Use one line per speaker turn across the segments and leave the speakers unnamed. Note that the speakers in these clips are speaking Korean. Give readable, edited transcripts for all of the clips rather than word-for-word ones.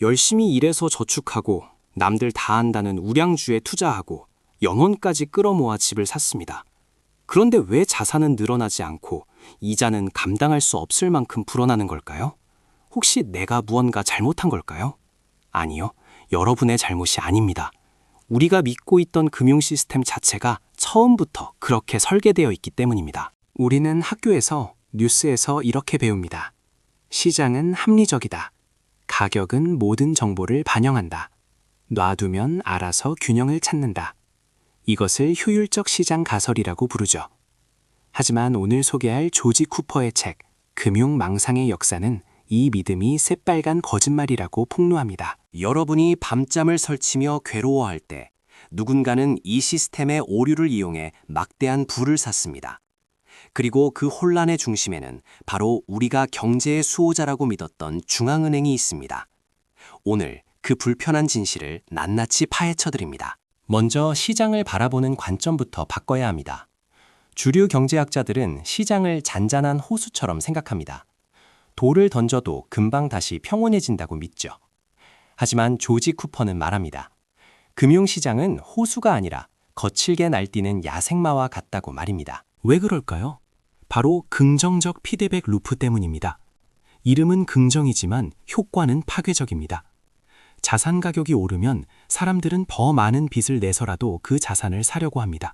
열심히 일해서 저축하고 남들 다 한다는 우량주에 투자하고 영혼까지 끌어모아 집을 샀습니다. 그런데 왜 자산은 늘어나지 않고 이자는 감당할 수 없을 만큼 불어나는 걸까요? 혹시 내가 무언가 잘못한 걸까요? 아니요, 여러분의 잘못이 아닙니다. 우리가 믿고 있던 금융 시스템 자체가 처음부터 그렇게 설계되어 있기 때문입니다.
우리는 학교에서, 뉴스에서 이렇게 배웁니다. 시장은 합리적이다. 가격은 모든 정보를 반영한다. 놔두면 알아서 균형을 찾는다. 이것을 효율적 시장 가설이라고 부르죠. 하지만 오늘 소개할 조지 쿠퍼의 책, 금융 망상의 역사는 이 믿음이 새빨간 거짓말이라고 폭로합니다.
여러분이 밤잠을 설치며 괴로워할 때 누군가는 이 시스템의 오류를 이용해 막대한 부를 샀습니다. 그리고 그 혼란의 중심에는 바로 우리가 경제의 수호자라고 믿었던 중앙은행이 있습니다. 오늘 그 불편한 진실을 낱낱이 파헤쳐드립니다.
먼저 시장을 바라보는 관점부터 바꿔야 합니다. 주류 경제학자들은 시장을 잔잔한 호수처럼 생각합니다. 돌을 던져도 금방 다시 평온해진다고 믿죠. 하지만 조지 쿠퍼는 말합니다. 금융시장은 호수가 아니라 거칠게 날뛰는 야생마와 같다고 말입니다.
왜 그럴까요? 바로 긍정적 피드백 루프 때문입니다. 이름은 긍정이지만 효과는 파괴적입니다. 자산 가격이 오르면 사람들은 더 많은 빚을 내서라도 그 자산을 사려고 합니다.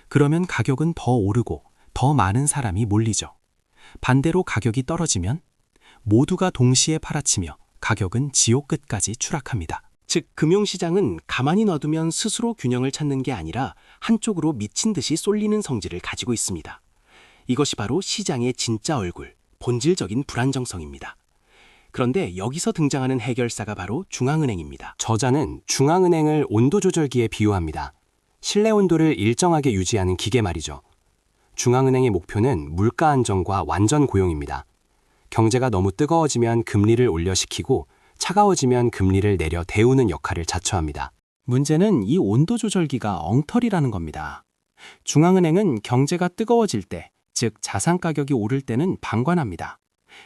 그러면 가격은 더 오르고 더 많은 사람이 몰리죠. 반대로 가격이 떨어지면 모두가 동시에 팔아치며 가격은 지옥 끝까지 추락합니다.
즉, 금융시장은 가만히 놔두면 스스로 균형을 찾는 게 아니라 한쪽으로 미친 듯이 쏠리는 성질을 가지고 있습니다. 이것이 바로 시장의 진짜 얼굴, 본질적인 불안정성입니다. 그런데 여기서 등장하는 해결사가 바로 중앙은행입니다.
저자는 중앙은행을 온도 조절기에 비유합니다. 실내 온도를 일정하게 유지하는 기계 말이죠. 중앙은행의 목표는 물가 안정과 완전 고용입니다. 경제가 너무 뜨거워지면 금리를 올려시키고 차가워지면 금리를 내려 데우는 역할을 자처합니다.
문제는 이 온도 조절기가 엉터리라는 겁니다. 중앙은행은 경제가 뜨거워질 때, 즉 자산 가격이 오를 때는 방관합니다.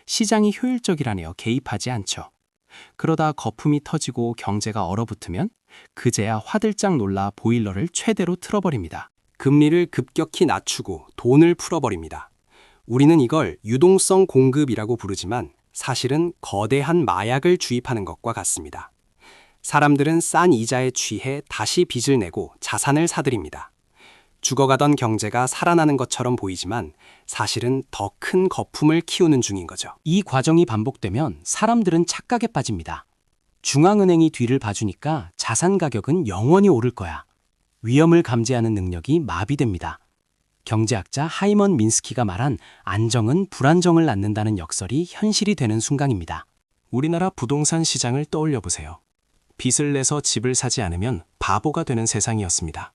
시장이 효율적이라며 개입하지 않죠. 그러다 거품이 터지고 경제가 얼어붙으면 그제야 화들짝 놀라 보일러를 최대로 틀어버립니다. 금리를 급격히 낮추고 돈을 풀어버립니다. 우리는 이걸 유동성 공급이라고 부르지만 사실은 거대한 마약을 주입하는 것과 같습니다. 사람들은 싼 이자에 취해 다시 빚을 내고 자산을 사들입니다. 죽어가던 경제가 살아나는 것처럼 보이지만 사실은 더 큰 거품을 키우는 중인 거죠. 이 과정이 반복되면 사람들은 착각에 빠집니다. 중앙은행이 뒤를 봐주니까 자산 가격은 영원히 오를 거야. 위험을 감지하는 능력이 마비됩니다. 경제학자 하이먼 민스키가 말한 안정은 불안정을 낳는다는 역설이 현실이 되는 순간입니다.
우리나라 부동산 시장을 떠올려 보세요. 빚을 내서 집을 사지 않으면 바보가 되는 세상이었습니다.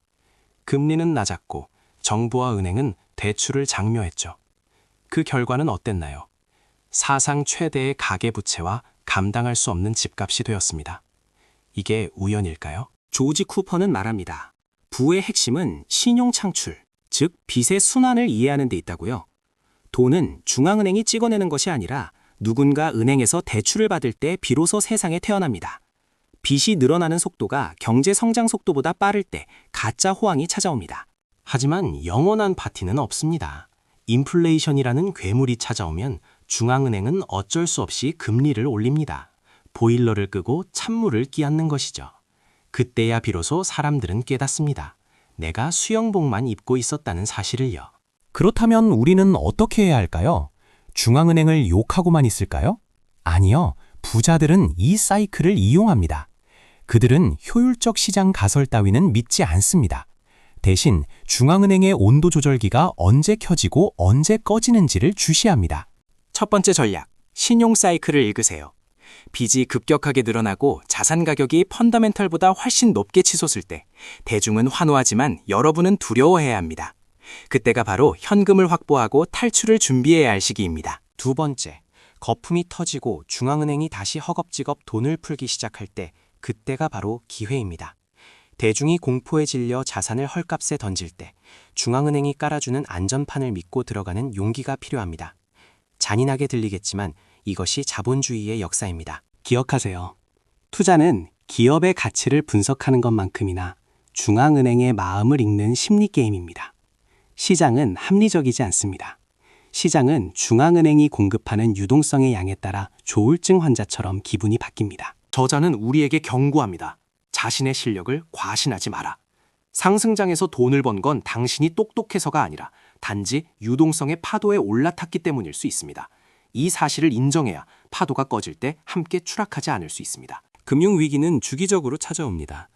금리는 낮았고 정부와 은행은 대출을 장려했죠. 그 결과는 어땠나요? 사상 최대의 가계부채와 감당할 수 없는 집값이 되었습니다. 이게 우연일까요?
조지 쿠퍼는 말합니다. 부의 핵심은 신용 창출, 즉 빚의 순환을 이해하는 데 있다고요. 돈은 중앙은행이 찍어내는 것이 아니라 누군가 은행에서 대출을 받을 때 비로소 세상에 태어납니다. 빚이 늘어나는 속도가 경제 성장 속도보다 빠를 때 가짜 호황이 찾아옵니다. 하지만 영원한 파티는 없습니다. 인플레이션이라는 괴물이 찾아오면 중앙은행은 어쩔 수 없이 금리를 올립니다. 보일러를 끄고 찬물을 끼얹는 것이죠. 그때야 비로소 사람들은 깨닫습니다. 내가 수영복만 입고 있었다는 사실을요.
그렇다면 우리는 어떻게 해야 할까요? 중앙은행을 욕하고만 있을까요? 아니요. 부자들은 이 사이클을 이용합니다. 그들은 효율적 시장 가설 따위는 믿지 않습니다. 대신 중앙은행의 온도 조절기가 언제 켜지고 언제 꺼지는지를 주시합니다.
첫 번째 전략, 신용 사이클을 읽으세요. 빚이 급격하게 늘어나고 자산 가격이 펀더멘털보다 훨씬 높게 치솟을 때 대중은 환호하지만 여러분은 두려워해야 합니다. 그때가 바로 현금을 확보하고 탈출을 준비해야 할 시기입니다. 두 번째, 거품이 터지고 중앙은행이 다시 허겁지겁 돈을 풀기 시작할 때 그때가 바로 기회입니다. 대중이 공포에 질려 자산을 헐값에 던질 때 중앙은행이 깔아주는 안전판을 믿고 들어가는 용기가 필요합니다. 잔인하게 들리겠지만 이것이 자본주의의 역사입니다. 기억하세요.
투자는 기업의 가치를 분석하는 것만큼이나 중앙은행의 마음을 읽는 심리 게임입니다. 시장은 합리적이지 않습니다. 시장은 중앙은행이 공급하는 유동성의 양에 따라 조울증 환자처럼 기분이 바뀝니다.
저자는 우리에게 경고합니다. 자신의 실력을 과신하지 마라. 상승장에서 돈을 번 건 당신이 똑똑해서가 아니라 단지 유동성의 파도에 올라탔기 때문일 수 있습니다. 이 사실을 인정해야 파도가 꺼질 때 함께 추락하지 않을 수 있습니다.
금융위기는 주기적으로 찾아옵니다.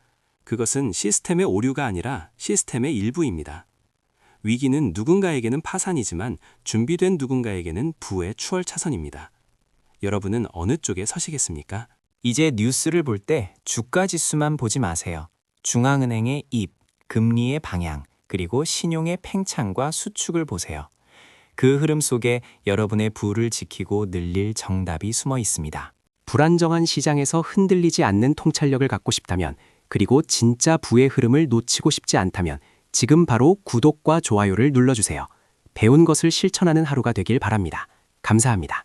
그것은 시스템의 오류가 아니라 시스템의 일부입니다. 위기는 누군가에게는 파산이지만 준비된 누군가에게는 부의 추월차선입니다. 여러분은 어느 쪽에 서시겠습니까?
이제 뉴스를 볼 때 주가 지수만 보지 마세요. 중앙은행의 입, 금리의 방향, 그리고 신용의 팽창과 수축을 보세요. 그 흐름 속에 여러분의 부를 지키고 늘릴 정답이 숨어 있습니다.
불안정한 시장에서 흔들리지 않는 통찰력을 갖고 싶다면, 그리고 진짜 부의 흐름을 놓치고 싶지 않다면 지금 바로 구독과 좋아요를 눌러주세요. 배운 것을 실천하는 하루가 되길 바랍니다. 감사합니다.